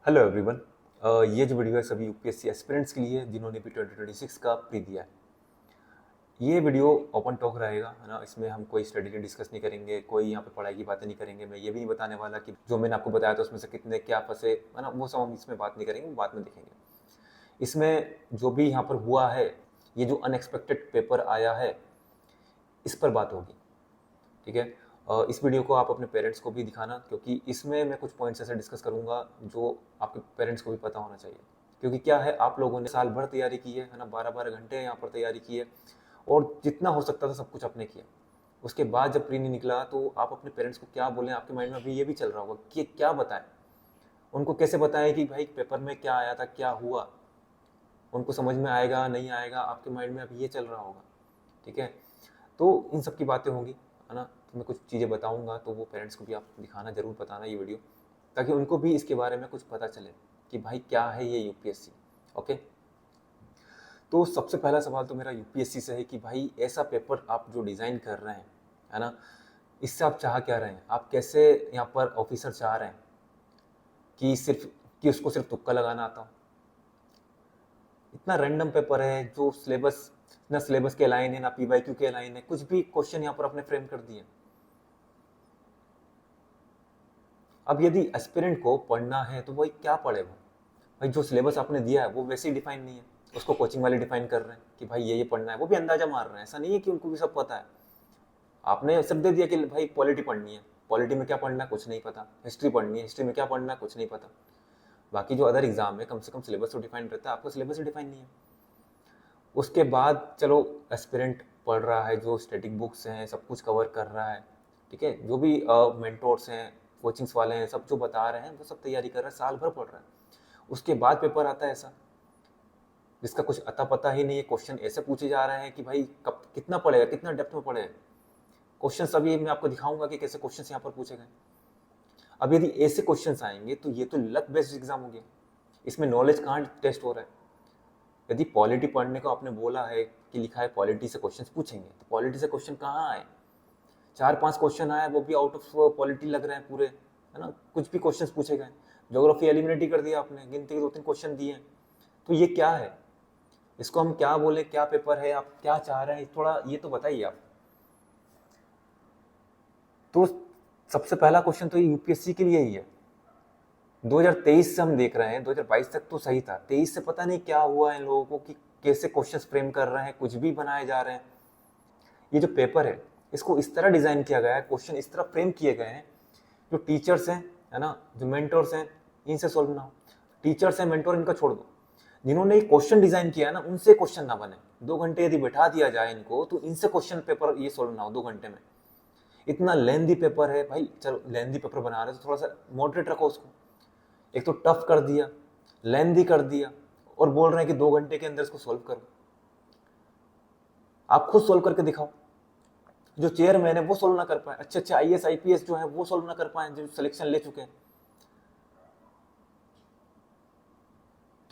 Hello everyone. ये जो video है सभी यूपीएससी एस्पिरेंट्स के लिए है जिन्होंने भी 2026 का प्री दिया है। ये वीडियो ओपन टॉक रहेगा, है ना। इसमें हम कोई स्ट्रेटेजी डिस्कस नहीं करेंगे, कोई यहाँ पे पढ़ाई की बातें नहीं करेंगे। मैं ये भी नहीं बताने वाला कि जो मैंने आपको बताया था उसमें से कितने क्या फंसे, है ना। वो सब हम इसमें बात नहीं करेंगे, वो बाद में देखेंगे। इसमें जो भी यहाँ पर हुआ है, ये जो अनएक्सपेक्टेड पेपर आया है, इस पर बात होगी, ठीक है। इस वीडियो को आप अपने पेरेंट्स को भी दिखाना, क्योंकि इसमें मैं कुछ पॉइंट्स ऐसे डिस्कस करूंगा जो आपके पेरेंट्स को भी पता होना चाहिए। क्योंकि क्या है, आप लोगों ने साल भर तैयारी की है ना, 12-12 घंटे यहाँ पर तैयारी की है और जितना हो सकता था सब कुछ आपने किया। उसके बाद जब प्री नहीं निकला तो आप अपने पेरेंट्स को क्या बोलें। आपके माइंड में अभी ये भी चल रहा होगा कि क्या बताएं, उनको कैसे बताएं कि भाई पेपर में क्या आया था, क्या हुआ, उनको समझ में आएगा नहीं आएगा। आपके माइंड में अभी ये चल रहा होगा, ठीक है। तो इन सब की बातें होंगी, है ना। तो मैं कुछ चीज़ें बताऊंगा, तो वो पेरेंट्स को भी आप दिखाना, जरूर बताना ये वीडियो, ताकि उनको भी इसके बारे में कुछ पता चले कि भाई क्या है ये यूपीएससी। ओके, तो सबसे पहला सवाल तो मेरा यूपीएससी से है कि भाई ऐसा पेपर आप जो डिज़ाइन कर रहे हैं, है ना, इससे आप चाह क्या रहे हैं। आप कैसे यहाँ पर ऑफिसर चाह रहे हैं कि उसको सिर्फ तुक्का लगाना आता हो। इतना रैंडम पेपर है जो सिलेबस, ना सिलेबस के लाइन है ना पीवाईक्यू के लाइन है, कुछ भी क्वेश्चन यहाँ पर अपने फ्रेम कर दिए। अब यदि एस्पिरेंट को पढ़ना है तो वही क्या पढ़ेगा। भाई जो सिलेबस आपने दिया है वो वैसे ही डिफाइन नहीं है, उसको कोचिंग वाले डिफाइन कर रहे हैं कि भाई ये पढ़ना है। वो भी अंदाजा मार रहे हैं, ऐसा नहीं है कि उनको भी सब पता है। आपने सब दे दिया कि भाई पॉलिटी पढ़नी है, पॉलिटी में क्या पढ़ना है कुछ नहीं पता। हिस्ट्री पढ़नी है, हिस्ट्री में क्या पढ़ना है कुछ नहीं पता। बाकी जो अदर एग्जाम है कम से कम सिलेबस तो डिफाइन रहता है, आपका सिलेबस ही डिफाइन नहीं है। उसके बाद चलो एस्पिरेंट पढ़ रहा है, जो स्टैटिक बुक्स हैं सब कुछ कवर कर रहा है, ठीक है। जो भी मेंटोर्स हैं, कोचिंग्स वाले हैं, सब जो बता रहे हैं वो सब तैयारी कर रहा है, साल भर पढ़ रहा है। उसके बाद पेपर आता है ऐसा जिसका कुछ अता पता ही नहीं है। क्वेश्चन ऐसे पूछे जा रहे हैं कि भाई कब कितना पढ़ेगा, कितना डेप्थ में पढ़ेगा। क्वेश्चन अभी मैं आपको दिखाऊंगा कि कैसे क्वेश्चन यहाँ पर पूछे गए। अब यदि ऐसे क्वेश्चन आएंगे तो ये तो लक बेस्ड एग्जाम हो गया, इसमें नॉलेज कहाँ टेस्ट हो रहा है। यदि पॉलिटी पढ़ने को आपने बोला है कि लिखा है पॉलिटी से क्वेश्चन पूछेंगे, तो पॉलिटी से क्वेश्चन कहाँ आए। 4-5 क्वेश्चन आए, वो भी आउट ऑफ पॉलिटी लग रहे हैं पूरे, है ना। कुछ भी क्वेश्चन पूछे गए। ज्योग्राफी एलिमिनेट ही कर दिया आपने, गिनती के 2-3 क्वेश्चन दिए हैं। तो ये क्या है, इसको हम क्या बोले, क्या पेपर है, आप क्या चाह रहे हैं, थोड़ा ये तो बताइए आप। तो सबसे पहला क्वेश्चन तो यूपीएससी के लिए ही है। 2023 से हम देख रहे हैं, 2022 तक तो सही था, 23 से पता नहीं क्या हुआ इन लोगों को कि कैसे क्वेश्चंस फ्रेम कर रहे हैं, कुछ भी बनाए जा रहे हैं। ये जो पेपर है इसको इस तरह डिजाइन किया गया है, क्वेश्चन इस तरह फ्रेम किए गए हैं, जो टीचर्स हैं, है ना, जो मेंटोर्स हैं, इनसे सॉल्व ना हो। टीचर्स हैं, मेंटोर, इनका छोड़ दो। जिन्होंने ये क्वेश्चन डिजाइन किया है ना, उनसे क्वेश्चन ना बने। 2 घंटे यदि बैठा दिया जाए इनको तो इनसे क्वेश्चन पेपर ये सॉल्व ना हो 2 घंटे में। इतना लेंदी पेपर है भाई, चलो लेंदी पेपर बना रहे तो थोड़ा सा मॉडरेट रखो उसको। एक तो टफ कर दिया, लेंदी कर दिया, और बोल रहे हैं कि 2 घंटे के अंदर इसको सॉल्व करो। आप खुद सॉल्व करके दिखाओ। जो चेयरमैन है वो सोल्व ना कर पाए, अच्छे अच्छे आईएएस आईपीएस जो है वो सोल्व ना कर पाए, जो सिलेक्शन ले चुके हैं।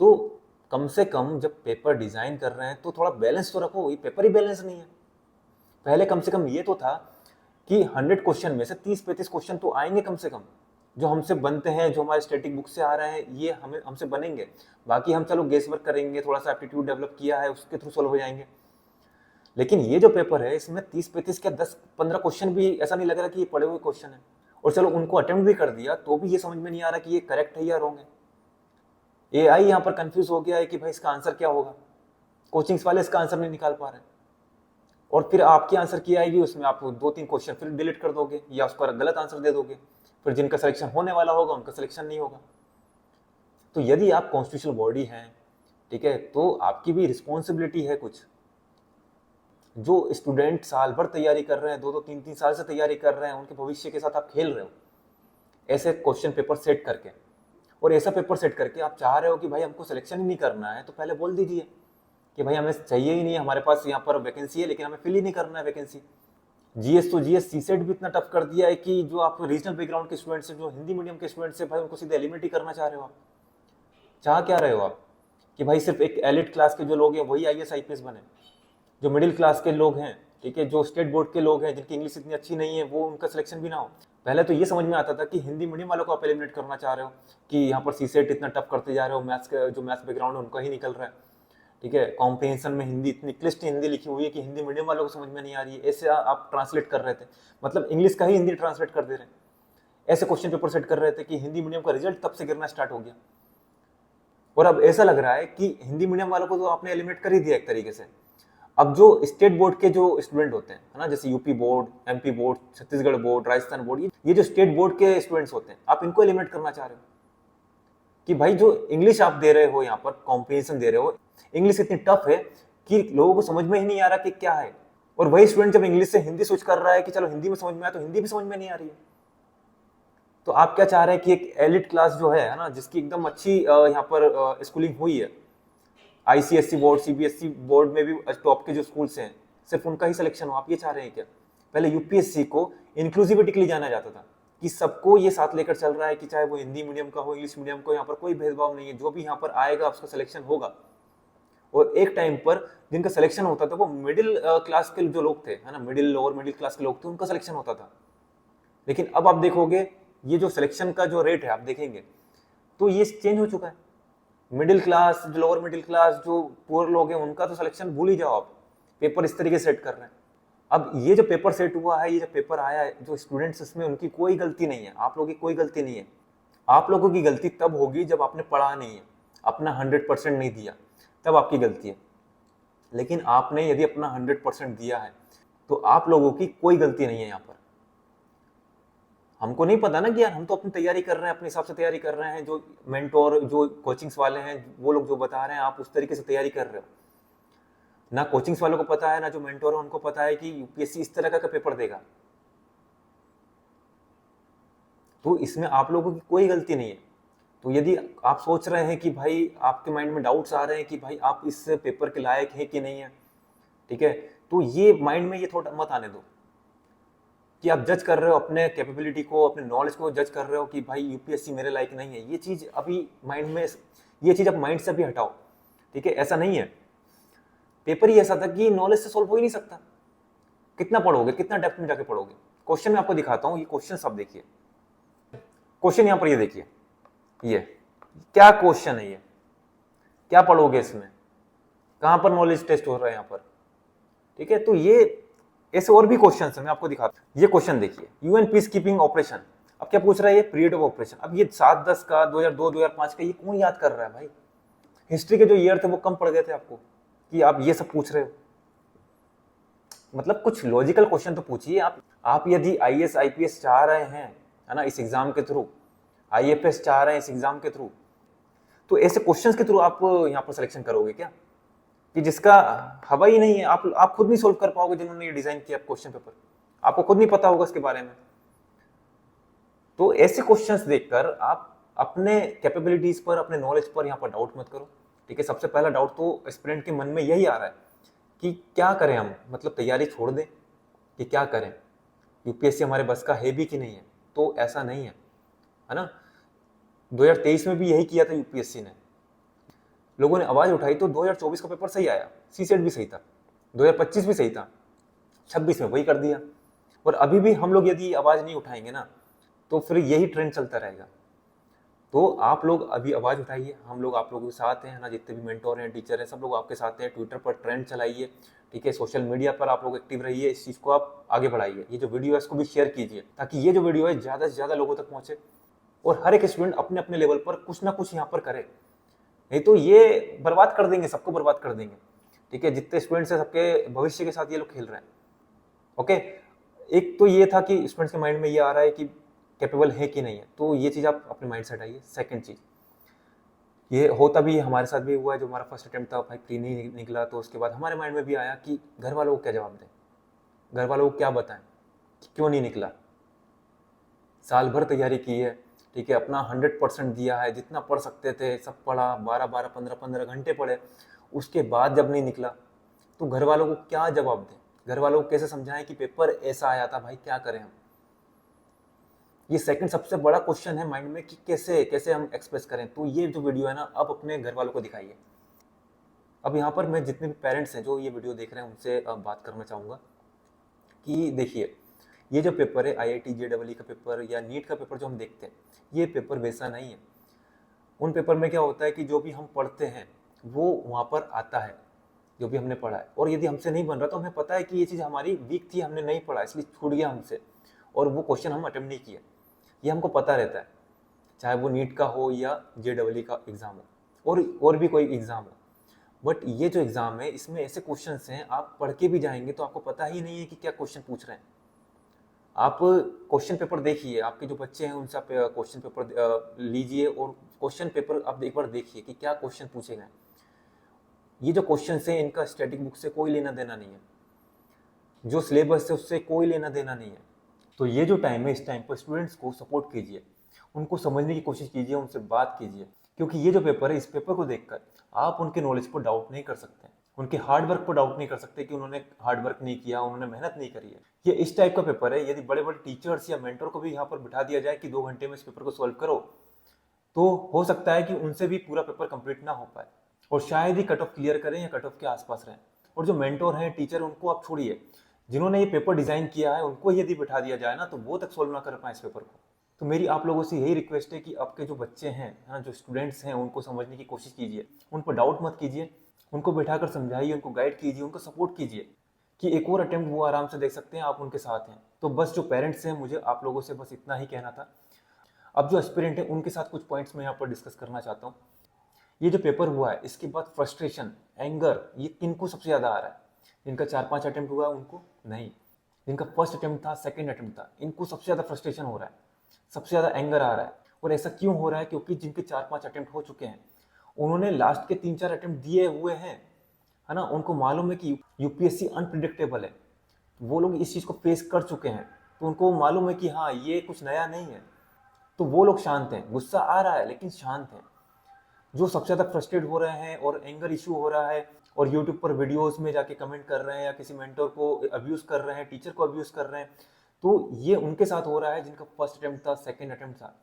तो कम से कम जब पेपर डिजाइन कर रहे हैं तो थोड़ा बैलेंस तो रखो। ये पेपर ही बैलेंस नहीं है। पहले कम से कम ये तो था कि 100 क्वेश्चन में से 30-35 क्वेश्चन तो आएंगे कम से कम, जो हमसे बनते हैं, जो हमारे स्टैटिक बुक से आ रहे हैं, ये हमें हमसे बनेंगे। बाकी हम चलो गेस वर्क करेंगे, थोड़ा सा एप्टीट्यूड डेवलप किया है उसके थ्रू सोल्व हो जाएंगे। लेकिन ये जो पेपर है इसमें 30-35 क्या 10-15 क्वेश्चन भी ऐसा नहीं लग रहा कि ये पढ़े हुए क्वेश्चन है। और चलो उनको अटेम्प्ट भी कर दिया तो भी ये समझ में नहीं आ रहा कि ये करेक्ट है या रॉन्ग है। एआई यहाँ पर कंफ्यूज हो गया है कि भाई इसका आंसर क्या होगा। कोचिंग्स वाले इसका आंसर नहीं निकाल पा रहे, और फिर आपकी आंसर की आएगी उसमें आप 2-3 क्वेश्चन फिर डिलीट कर दोगे या उसका गलत आंसर दे दोगे। फिर जिनका सिलेक्शन होने वाला होगा उनका सिलेक्शन नहीं होगा। तो यदि आप कॉन्स्टिट्यूशनल बॉडी हैं, ठीक है, तो आपकी भी रिस्पॉन्सिबिलिटी है कुछ। जो स्टूडेंट साल भर तैयारी कर रहे हैं, 2-3 साल से तैयारी कर रहे हैं, उनके भविष्य के साथ आप खेल रहे हो ऐसे क्वेश्चन पेपर सेट करके। और ऐसा पेपर सेट करके आप चाह रहे हो कि भाई हमको सिलेक्शन ही नहीं करना है, तो पहले बोल दीजिए कि भाई हमें चाहिए ही नहीं, हमारे पास यहाँ पर वैकेंसी है लेकिन हमें फिल ही नहीं करना है वैकेंसी। जीएस तो जीएस सीसेट भी इतना टफ कर दिया है कि जो आप रीजनल बैकग्राउंड के स्टूडेंट्स हैं, जो हिंदी मीडियम के स्टूडेंट्स हैं, भाई उनको सीधे एलिमिनेट ही करना चाह रहे हो आप। चाह क्या रहे हो आप कि भाई सिर्फ एक एलिट क्लास के जो लोग हैं वही आईएएस आईपीएस बने। जो मिडिल क्लास के लोग हैं, ठीक है, जो स्टेट बोर्ड के लोग हैं जिनकी इंग्लिश इतनी अच्छी नहीं है, वो उनका सिलेक्शन भी ना हो। पहले तो ये समझ में आता था कि हिंदी मीडियम वालों को आप एलिमिनेट करना चाह रहे हो, कि यहाँ पर सीसेट इतना टफ करते जा रहे हो, मैथ्स का जो मैथ्स बैकग्राउंड है उनका ही निकल रहा है, ठीक है। कॉम्प्रिहेंशन में हिंदी इतनी क्लिष्ट हिंदी लिखी हुई है कि हिंदी मीडियम वालों को समझ में नहीं आ रही है, ऐसे आप ट्रांसलेट कर रहे थे, मतलब इंग्लिश का ही हिंदी ट्रांसलेट कर दे रहे हैं, ऐसे क्वेश्चन पेपर सेट कर रहे थे कि हिंदी मीडियम का रिजल्ट तब से गिरना स्टार्ट हो गया। और अब ऐसा लग रहा है कि हिंदी मीडियम वालों को तो आपने एलिमिनेट कर ही दिया एक तरीके से। अब जो स्टेट बोर्ड के जो स्टूडेंट होते हैं, है ना, जैसे UP board, MP board, Chhattisgarh board, Rajasthan board, ये जो स्टेट बोर्ड के स्टूडेंट्स होते हैं, आप इनको एलिमिनेट करना चाह रहे हो कि भाई जो इंग्लिश आप दे रहे हो, यहाँ पर कॉम्प्रिहेंशन दे रहे हो, इंग्लिश इतनी टफ है कि लोगों को समझ में ही नहीं आ रहा कि क्या है। और वही स्टूडेंट जब इंग्लिश से हिंदी स्विच कर रहा है कि चलो हिंदी में समझ में आया, तो हिंदी भी समझ में नहीं आ रही है। तो आप क्या चाह रहे हैं कि एक एलिट क्लास जो है ना, जिसकी एकदम अच्छी यहाँ पर स्कूलिंग हुई है, आईसीएससी बोर्ड, सीबीएसई बोर्ड में भी टॉप के जो स्कूल्स हैं, सिर्फ उनका ही सिलेक्शन हो, आप ये चाह रहे हैं क्या? पहले यूपीएससी को इंक्लूसिविटी के लिए जाना जाता था कि सबको ये साथ लेकर चल रहा है कि चाहे वो हिंदी मीडियम का हो, इंग्लिश मीडियम का, यहाँ पर कोई भेदभाव नहीं है, जो भी यहाँ पर आएगा उसका सिलेक्शन होगा। और एक टाइम पर जिनका सिलेक्शन होता था वो मिडिल क्लास के जो लोग थे, है ना, मिडिल लोअर मिडिल क्लास के लोग थे, उनका सिलेक्शन होता था। लेकिन अब आप देखोगे ये जो सिलेक्शन का जो रेट है, आप देखेंगे तो ये चेंज हो चुका है। मिडिल क्लास, जो लोअर मिडिल क्लास, जो पुअर लोग हैं, उनका तो सिलेक्शन भूल ही जाओ आप, पेपर इस तरीके से सेट कर रहे हैं। अब ये जो पेपर सेट हुआ है, ये जो पेपर आया है, जो स्टूडेंट्स, इसमें उनकी कोई गलती नहीं है, आप लोगों की कोई गलती नहीं है। आप लोगों की गलती तब होगी जब आपने पढ़ा नहीं है, अपना 100% नहीं दिया, तब आपकी गलती है। लेकिन आपने यदि अपना 100% दिया है तो आप लोगों की कोई गलती नहीं है यहाँ पर। हमको नहीं पता ना कि यार, हम तो अपनी तैयारी कर रहे हैं, अपने हिसाब से तैयारी कर रहे हैं, जो मेंटोर, जो कोचिंग्स वाले हैं, वो लोग जो बता रहे हैं, आप उस तरीके से तैयारी कर रहे हो। ना कोचिंग्स वालों को पता है, ना जो मेंटोर है उनको पता है कि यूपीएससी इस तरह का पेपर देगा। तो इसमें आप लोगों की कोई गलती नहीं है। तो यदि आप सोच रहे हैं कि भाई, आपके माइंड में डाउट्स आ रहे हैं कि भाई आप इस पेपर के लायक है कि नहीं है, ठीक है, तो ये माइंड में ये थोड़ा मत आने दो कि आप जज कर रहे हो अपने कैपेबिलिटी को, अपने नॉलेज को जज कर रहे हो कि भाई यूपीएससी मेरे लायक नहीं है। ये चीज अभी माइंड में, ये चीज आप माइंड से भी हटाओ, ठीक है। ऐसा नहीं है, पेपर ही ऐसा था कि नॉलेज से सोल्व हो ही नहीं सकता। कितना पढ़ोगे, कितना डेप्थ में जाके पढ़ोगे? क्वेश्चन मैं आपको दिखाता हूँ, ये क्वेश्चन आप देखिए, क्वेश्चन यहाँ पर ये देखिए, ये क्या क्वेश्चन है, ये क्या पढ़ोगे इसमें, कहां पर नॉलेज टेस्ट हो रहा है यहाँ पर, ठीक है। तो ये ऐसे और भी क्वेश्चन है, मैं आपको दिखाता हूँ। ये क्वेश्चन देखिए, यूएन पीस कीपिंग ऑपरेशन। अब क्या पूछ रहा है ये? Period of operation. अब ये 7-10 का, 2002 2005 का, ये कौन याद कर रहा है भाई? हिस्ट्री के जो ईयर थे वो कम पड़ गए थे आपको कि आप ये सब पूछ रहे हो? मतलब कुछ लॉजिकल क्वेश्चन तो पूछिए आप यदि आईएएस आईपीएस चाह रहे हैं, है ना, इस एग्जाम के थ्रू, आईएफएस चाह रहे हैं इस एग्जाम के थ्रू, तो ऐसे क्वेश्चंस के थ्रू आप यहाँ पर सिलेक्शन करोगे क्या कि जिसका हवा ही नहीं है? आप खुद नहीं सोल्व कर पाओगे, जिन्होंने ये डिजाइन किया क्वेश्चन पेपर, आपको खुद नहीं पता होगा इसके बारे में। तो ऐसे क्वेश्चंस देखकर आप अपने कैपेबिलिटीज पर, अपने नॉलेज पर यहाँ पर डाउट मत करो, ठीक है। सबसे पहला डाउट तो एस्पिरेंट के मन में यही आ रहा है कि क्या करें हम, मतलब तैयारी छोड़ दें कि क्या करें, यूपीएससी हमारे बस का है भी कि नहीं है? तो ऐसा नहीं है ना। 2023 में भी यही किया था यूपीएससी ने, लोगों ने आवाज उठाई तो 2024 का पेपर सही आया, सीसेट भी सही था, 2025 भी सही था, 26 में वही कर दिया। और अभी भी हम लोग यदि आवाज नहीं उठाएंगे ना, तो फिर यही ट्रेंड चलता रहेगा। तो आप लोग अभी आवाज उठाइए, हम लोग आप लोगों के साथ हैं ना, जितने भी मेंटोर हैं, टीचर हैं, सब लोग आपके साथ हैं। ट्विटर पर ट्रेंड चलाइए, ठीक है, सोशल मीडिया पर आप लोग एक्टिव रहिए, इस चीज को आप आगे बढ़ाइए। ये जो वीडियो है इसको भी शेयर कीजिए, ताकि ये जो वीडियो है ज्यादा से ज्यादा लोगों तक पहुंचे और हर एक स्टूडेंट अपने अपने लेवल पर कुछ ना कुछ यहाँ पर करे। नहीं तो ये बर्बाद कर देंगे, सबको बर्बाद कर देंगे, ठीक है। जितने स्टूडेंट्स हैं सबके भविष्य के साथ ये लोग खेल रहे हैं। ओके, एक तो ये था कि स्टूडेंट्स के माइंड में ये आ रहा है कि कैपेबल है कि नहीं है, तो ये चीज़ आप अपने माइंड से हटाइए। सेकंड चीज़, ये होता भी हमारे साथ भी हुआ है, जो हमारा फर्स्ट अटेम्प्ट था भाई प्री नहीं निकला, तो उसके बाद हमारे माइंड में भी आया कि घर वालों को क्या जवाब दें, घर वालों को क्या बताएं कि क्यों नहीं निकला। साल भर तैयारी की है, ठीक है, अपना 100% दिया है, जितना पढ़ सकते थे सब पढ़ा, 12-12 15-15 घंटे पढ़े, उसके बाद जब नहीं निकला तो घर वालों को क्या जवाब दें, घर वालों को कैसे समझाएं कि पेपर ऐसा आया था, भाई क्या करें हम। ये सेकंड सबसे बड़ा क्वेश्चन है माइंड में कि कैसे कैसे हम एक्सप्रेस करें। तो ये जो वीडियो है ना, अब अपने घर वालों को दिखाइए। अब यहाँ पर मैं जितने भी पेरेंट्स हैं जो ये वीडियो देख रहे हैं उनसे बात करना चाहूँगा कि देखिए, ये जो पेपर है IIT JEE का पेपर या नीट का पेपर जो हम देखते हैं, ये पेपर वैसा नहीं है। उन पेपर में क्या होता है कि जो भी हम पढ़ते हैं वो वहाँ पर आता है, जो भी हमने पढ़ा है, और यदि हमसे नहीं बन रहा तो हमें पता है कि ये चीज़ हमारी वीक थी, हमने नहीं पढ़ा इसलिए छूट गया हमसे, और वो क्वेश्चन हम अटेम्प्ट नहीं किया, ये हमको पता रहता है, चाहे वो नीट का हो या JEE का एग्ज़ाम हो और भी कोई एग्ज़ाम हो। बट ये जो एग्ज़ाम है इसमें ऐसे क्वेश्चंस हैं, आप पढ़ के भी जाएंगे तो आपको पता ही नहीं है कि क्या क्वेश्चन पूछ रहे हैं। आप क्वेश्चन पेपर देखिए, आपके जो बच्चे हैं उनसे आप क्वेश्चन पेपर लीजिए और क्वेश्चन पेपर आप एक बार देखिए कि क्या क्वेश्चन पूछे गए। ये जो क्वेश्चन हैं इनका स्टैटिक बुक से कोई लेना देना नहीं है, जो सिलेबस है उससे कोई लेना देना नहीं है। तो ये जो टाइम है, इस टाइम पर स्टूडेंट्स को सपोर्ट कीजिए, उनको समझने की कोशिश कीजिए, उनसे बात कीजिए, क्योंकि ये जो पेपर है इस पेपर को देखकर आप उनके नॉलेज पर डाउट नहीं कर सकते, उनके हार्ड वर्क पर डाउट नहीं कर सकते कि उन्होंने हार्ड वर्क नहीं किया, उन्होंने मेहनत नहीं करी है। ये इस टाइप का पेपर है, यदि बड़े बड़े टीचर्स या मेंटर को भी यहाँ पर बिठा दिया जाए कि 2 घंटे में इस पेपर को सॉल्व करो, तो हो सकता है कि उनसे भी पूरा पेपर कंप्लीट ना हो पाए और शायद ही कट ऑफ क्लियर करें या कट ऑफ के आसपास रहें। और जो मेंटोर हैं, टीचर, उनको आप छोड़िए, जिन्होंने ये पेपर डिजाइन किया है उनको यदि बिठा दिया जाए ना तो वो तक सोल्व ना कर पाए इस पेपर को। तो मेरी आप लोगों से यही रिक्वेस्ट है कि आपके जो बच्चे हैं, हाँ, जो स्टूडेंट्स हैं, उनको समझने की कोशिश कीजिए, उन पर डाउट मत कीजिए, उनको बैठाकर समझाइए, उनको गाइड कीजिए, उनको सपोर्ट कीजिए कि एक और अटेम्प्ट वो आराम से देख सकते हैं, आप उनके साथ हैं। तो बस जो पेरेंट्स हैं, मुझे आप लोगों से बस इतना ही कहना था। अब जो एस्पिरेंट है उनके साथ कुछ पॉइंट्स मैं यहाँ पर डिस्कस करना चाहता हूँ। ये जो पेपर हुआ है इसके बाद फ्रस्ट्रेशन, एंगर, ये किनको सबसे ज़्यादा आ रहा है? जिनका 4-5 अटेम्प्ट हुआ है उनको नहीं, जिनका फर्स्ट अटेम्प्ट था, सेकंड अटेम्प्ट था, इनको सबसे ज़्यादा फ्रस्ट्रेशन हो रहा है, सबसे ज़्यादा एंगर आ रहा है। और ऐसा क्यों हो रहा है? क्योंकि जिनके 4-5 अटेम्प्ट हो चुके हैं, उन्होंने लास्ट के 3-4 अटेम्प्ट दिए हुए हैं, है ना, उनको मालूम है कि यूपीएससी अनप्रिडिक्टेबल है, वो लोग इस चीज़ को फेस कर चुके हैं, तो उनको मालूम है कि हाँ ये कुछ नया नहीं है। तो वो लोग शांत हैं, गुस्सा आ रहा है लेकिन शांत हैं। जो सबसे ज़्यादा फ्रस्ट्रेट हो रहे हैं और एंगर इशू हो रहा है और यूट्यूब पर वीडियोस में जाके कमेंट कर रहे हैं या किसी मेंटर को अब्यूज़ कर रहे हैं, टीचर को अब्यूज़ कर रहे हैं, तो ये उनके साथ हो रहा है जिनका फर्स्ट अटेम्प्ट था, सेकंड अटेम्प्ट था।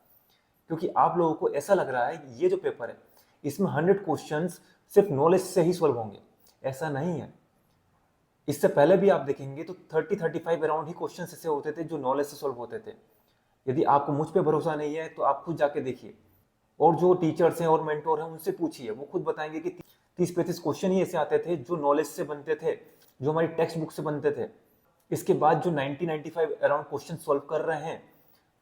क्योंकि आप लोगों को ऐसा लग रहा है कि ये जो पेपर है इसमें 100 क्वेश्चंस सिर्फ नॉलेज से ही सॉल्व होंगे, ऐसा नहीं है। इससे पहले भी आप देखेंगे तो 30-35 अराउंड ही क्वेश्चन ऐसे होते थे जो नॉलेज से सॉल्व होते थे। यदि आपको मुझ पे भरोसा नहीं है तो आप खुद जाके देखिए, और जो टीचर्स हैं और मेंटोर हैं उनसे पूछिए, वो खुद बताएंगे कि 30-35 क्वेश्चन ही ऐसे आते थे जो नॉलेज से बनते थे, जो हमारी टेक्स्ट बुक से बनते थे। इसके बाद जो 90-95 अराउंड क्वेश्चन सॉल्व कर रहे हैं,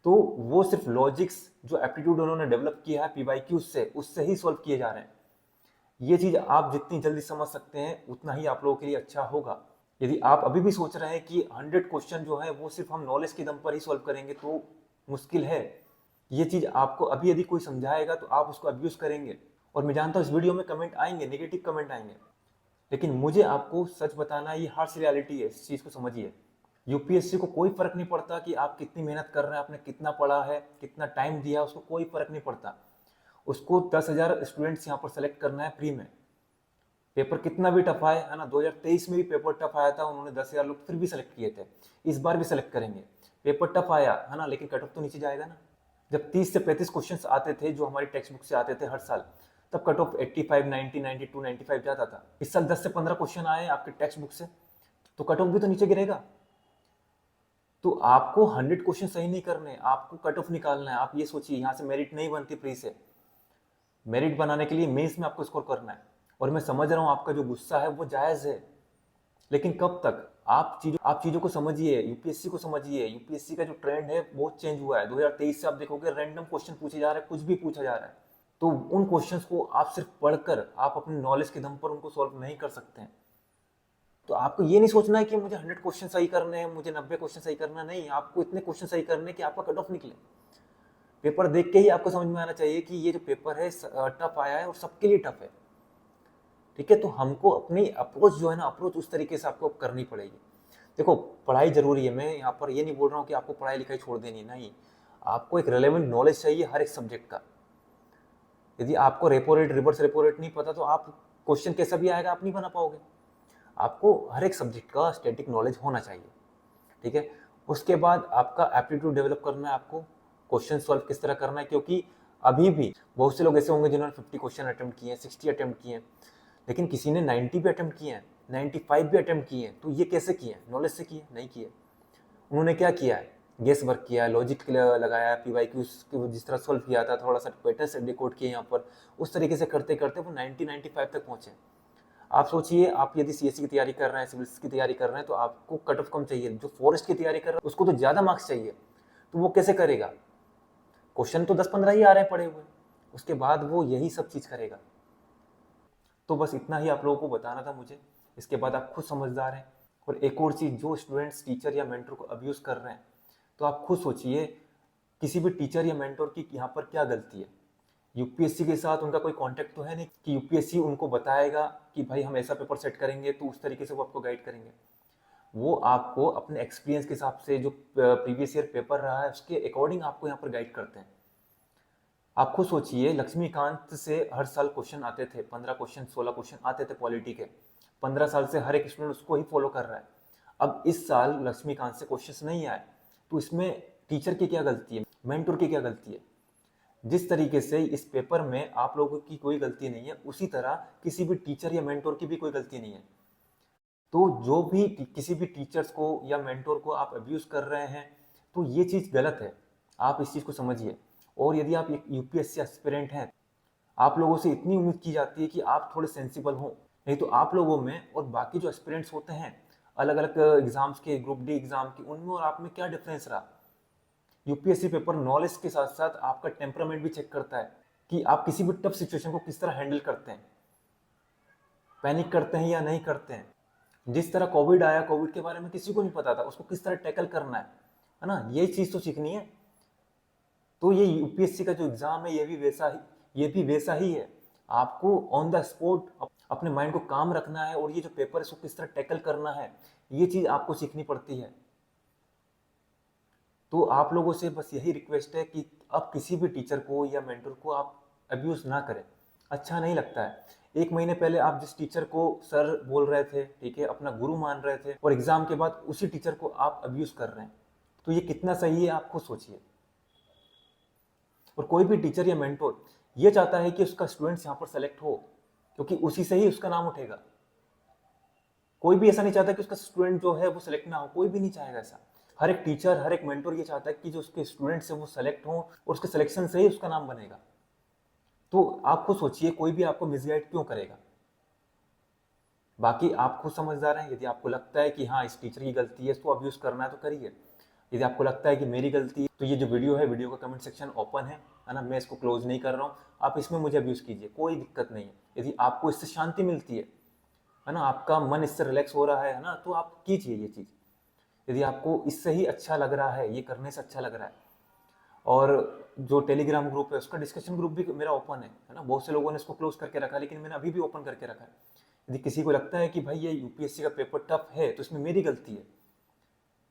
तो वो सिर्फ लॉजिक्स, जो एप्टीट्यूड उन्होंने डेवलप किया है PYQ से, उससे ही सॉल्व किए जा रहे हैं। ये चीज़ आप जितनी जल्दी समझ सकते हैं उतना ही आप लोगों के लिए अच्छा होगा। यदि आप अभी भी सोच रहे हैं कि 100 क्वेश्चन जो है वो सिर्फ हम नॉलेज के दम पर ही सॉल्व करेंगे, तो मुश्किल है। ये चीज़ आपको अभी यदि कोई समझाएगा तो आप उसको अब्यूज़ करेंगे, और मैं जानता हूँ इस वीडियो में कमेंट आएंगे, नेगेटिव कमेंट आएंगे, लेकिन मुझे आपको सच बताना, ये हार्श रियलिटी है, इस चीज़ को समझिए। यूपीएससी को कोई फर्क नहीं पड़ता कि आप कितनी मेहनत कर रहे हैं, आपने कितना पढ़ा है, कितना टाइम दिया, उसको कोई फर्क नहीं पड़ता। उसको 10,000 स्टूडेंट्स यहाँ पर सेलेक्ट करना है फ्री में। पेपर कितना भी टफ आए, है ना, 2023 में भी पेपर टफ आया था, उन्होंने 10,000 लोग फिर भी सेलेक्ट किए थे, इस बार भी सेलेक्ट करेंगे। पेपर टफ आया है ना, लेकिन कट ऑफ तो नीचे जाएगा ना। जब 30 से 35 क्वेश्चंस आते थे जो हमारी टेक्स्ट बुक से आते थे हर साल, तब कट ऑफ 85, 90, 92, 95 जाता था। इस साल 10 से 15 क्वेश्चन आए आपके टेक्स्ट बुक से, तो कट ऑफ भी तो नीचे गिरेगा। तो आपको 100 क्वेश्चन सही नहीं करने, आपको कट ऑफ निकालना है। आप ये सोचिए, यहाँ से मेरिट नहीं बनती प्री से, मेरिट बनाने के लिए मेंस में आपको स्कोर करना है। और मैं समझ रहा हूँ आपका जो गुस्सा है वो जायज़ है, लेकिन कब तक? आप चीज़ों को समझिए, यूपीएससी को समझिए। यूपीएससी का जो ट्रेंड है बहुत चेंज हुआ है। 2023 से आप देखोगे रैंडम क्वेश्चन पूछे जा रहे हैं, कुछ भी पूछा जा रहा है। तो उन क्वेश्चंस को आप सिर्फ पढ़कर, आप अपने नॉलेज के दम पर उनको सॉल्व नहीं कर सकते हैं। तो आपको ये नहीं सोचना है कि मुझे 100 क्वेश्चन सही करने हैं, मुझे 90 क्वेश्चन सही करना नहीं, आपको इतने क्वेश्चन सही करने हैं कि आपका कट ऑफ निकले। पेपर देख के ही आपको समझ में आना चाहिए कि ये जो पेपर है टफ आया है और सबके लिए टफ है। ठीक है, तो हमको अपनी अप्रोच जो है ना, अप्रोच उस तरीके से आपको करनी पड़ेगी। देखो, पढ़ाई जरूरी है, मैं यहाँ पर ये नहीं बोल रहा हूँ कि आपको पढ़ाई लिखाई छोड़ देनी, नहीं। आपको एक रेलेवेंट नॉलेज चाहिए हर एक सब्जेक्ट का। यदि आपको repo rate, reverse repo rate नहीं पता तो आप क्वेश्चन कैसा भी आएगा आप नहीं बना पाओगे। आपको हर एक सब्जेक्ट का स्टैटिक नॉलेज होना चाहिए। ठीक है, उसके बाद आपका एप्टीट्यूड डेवलप करना है, आपको क्वेश्चन सॉल्व किस तरह करना है। क्योंकि अभी भी बहुत से लोग ऐसे होंगे जिन्होंने 50 क्वेश्चन अटेम्प्ट किए हैं, 60 अटेम्प्ट किए हैं, लेकिन किसी ने 90 भी अटेम्प्ट किए हैं, 95 भी अटेम्प्ट किए हैं। तो ये कैसे किए? नॉलेज से किए? नहीं किए। उन्होंने क्या किया है, गेस वर्क किया है, लॉजिक लगाया, PYQ जिस तरह सॉल्व किया था, थोड़ा सा पैटर्न से डिकोड किए यहाँ पर, उस तरीके से करते करते वो 90-95 तक पहुंचे। आप सोचिए, आप यदि CSE की तैयारी कर रहे हैं, सिविल्स की तैयारी कर रहे हैं, तो आपको कट ऑफ कम चाहिए। जो फॉरेस्ट की तैयारी कर रहा है उसको तो ज़्यादा मार्क्स चाहिए, तो वो कैसे करेगा? क्वेश्चन तो 10-15 ही आ रहे हैं पड़े हुए, उसके बाद वो यही सब चीज़ करेगा। तो बस इतना ही आप लोगों को बताना था मुझे, इसके बाद आप खुद समझदार हैं। और एक और चीज़, जो स्टूडेंट्स टीचर या मेंटर को अब्यूज़ कर रहे हैं, तो आप खुद सोचिए किसी भी टीचर या मेंटर की यहाँ पर क्या गलती है। यूपीएससी के साथ उनका कोई कांटेक्ट तो है नहीं कि यूपीएससी उनको बताएगा कि भाई हम ऐसा पेपर सेट करेंगे, तो उस तरीके से वो आपको गाइड करेंगे। वो आपको अपने एक्सपीरियंस के हिसाब से, जो प्रीवियस ईयर पेपर रहा है उसके अकॉर्डिंग आपको यहाँ पर गाइड करते हैं। आप खुद सोचिए, लक्ष्मीकांत से हर साल क्वेश्चन आते थे, 15 क्वेश्चन 16 क्वेश्चन आते थे पॉलिटी के, 15 साल से हर एक स्टूडेंट उसको ही फॉलो कर रहा है। अब इस साल लक्ष्मीकांत से क्वेश्चंस नहीं आए, तो इसमें टीचर की क्या गलती है, मेंटर की क्या गलती है? जिस तरीके से इस पेपर में आप लोगों की कोई गलती नहीं है, उसी तरह किसी भी टीचर या मेंटर की भी कोई गलती नहीं है। तो जो भी किसी भी टीचर्स को या मेंटर को आप अब्यूज कर रहे हैं, तो ये चीज़ गलत है, आप इस चीज़ को समझिए। और यदि आप एक यूपीएससी एस्पिरेंट हैं, आप लोगों से इतनी उम्मीद की जाती है कि आप थोड़े सेंसिबल हों, नहीं तो आप लोगों में और बाकी जो एस्पिरेंट्स होते हैं अलग अलग एग्जाम्स के, ग्रुप डी एग्जाम के, उनमें और आप में क्या डिफरेंस रहा? यूपीएससी पेपर नॉलेज के साथ साथ आपका टेम्परामेंट भी चेक करता है कि आप किसी भी टफ सिचुएशन को किस तरह हैंडल करते हैं, पैनिक करते हैं या नहीं करते हैं। जिस तरह कोविड आया, कोविड के बारे में किसी को नहीं पता था, उसको किस तरह टैकल करना है ना, ये चीज़ तो सीखनी है। तो ये यूपीएससी का जो एग्ज़ाम है, ये भी वैसा ही है। आपको ऑन द स्पॉट अपने माइंड को काम रखना है, और ये जो पेपर है इसको किस तरह टैकल करना है, ये चीज़ आपको सीखनी पड़ती है। तो आप लोगों से बस यही रिक्वेस्ट है कि आप किसी भी टीचर को या मेंटर को आप अब्यूज़ ना करें, अच्छा नहीं लगता है। 1 महीने पहले आप जिस टीचर को सर बोल रहे थे, ठीक है, अपना गुरु मान रहे थे, और एग्ज़ाम के बाद उसी टीचर को आप अब्यूज़ कर रहे हैं, तो ये कितना सही है आप खुद सोचिए। और कोई भी टीचर या मेंटर ये चाहता है कि उसका स्टूडेंट्स यहाँ पर सेलेक्ट हो, क्योंकि उसी से ही उसका नाम उठेगा। कोई भी ऐसा नहीं चाहता कि उसका स्टूडेंट जो है वो सेलेक्ट ना हो, कोई भी नहीं चाहेगा ऐसा। हर एक टीचर, हर एक मेंटर ये चाहता है कि जो उसके स्टूडेंट्स है वो सेलेक्ट हों, और उसके सिलेक्शन से ही उसका नाम बनेगा। तो आप खुद सोचिए, कोई भी आपको मिसगाइड क्यों करेगा? बाकी आप खुद समझदार हैं। यदि आपको लगता है कि हाँ इस टीचर की गलती है, इसको अब्यूज करना है, तो करिए। यदि आपको लगता है कि मेरी गलती है, तो ये जो वीडियो है, वीडियो का कमेंट सेक्शन ओपन है ना, मैं इसको क्लोज नहीं कर रहा हूँ। आप इसमें मुझे अब्यूज कीजिए, कोई दिक्कत नहीं है। यदि आपको इससे शांति मिलती है ना, आपका मन इससे रिलैक्स हो रहा है ना, तो आप कीजिए ये चीज़। यदि आपको इससे ही अच्छा लग रहा है, ये करने से अच्छा लग रहा है। और जो टेलीग्राम ग्रुप है, उसका डिस्कशन ग्रुप भी मेरा ओपन है ना। बहुत से लोगों ने इसको क्लोज करके रखा है, लेकिन मैंने अभी भी ओपन करके रखा है। यदि किसी को लगता है कि भाई ये यूपीएससी का पेपर टफ है, तो इसमें मेरी गलती है,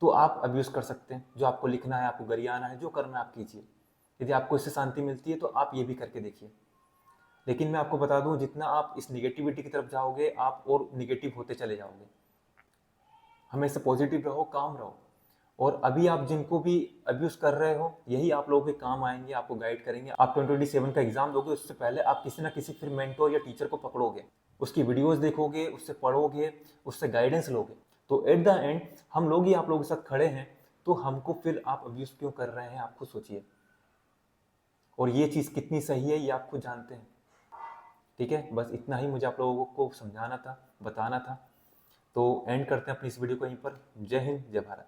तो आप अब्यूज कर सकते हैं। जो आपको लिखना है, आपको गरियाना है, जो करना है आप कीजिए। यदि आपको इससे शांति मिलती है तो आप ये भी करके देखिए। लेकिन मैं आपको बता दूं, जितना आप इस निगेटिविटी की तरफ जाओगे, आप और निगेटिव होते चले जाओगे। हमेशा पॉजिटिव रहो, काम रहो। और अभी आप जिनको भी अब्यूज कर रहे हो, यही आप लोगों के काम आएंगे, आपको गाइड करेंगे। आप 2027 का एग्जाम दोगे, उससे पहले आप किसी ना किसी फिर मेंटोर या टीचर को पकड़ोगे, उसकी वीडियोस देखोगे, उससे पढ़ोगे, उससे गाइडेंस लोगे। तो एट द एंड हम लोग ही आप लोगों के साथ खड़े हैं, तो हमको फिर आप अब्यूज क्यों कर रहे हैं, आप खुद सोचिए। और ये चीज़ कितनी सही है, ये आप खुद जानते हैं। ठीक है, बस इतना ही मुझे आप लोगों को समझाना था, बताना था। तो एंड करते हैं अपनी इस वीडियो को यहीं पर। जय हिंद, जय भारत।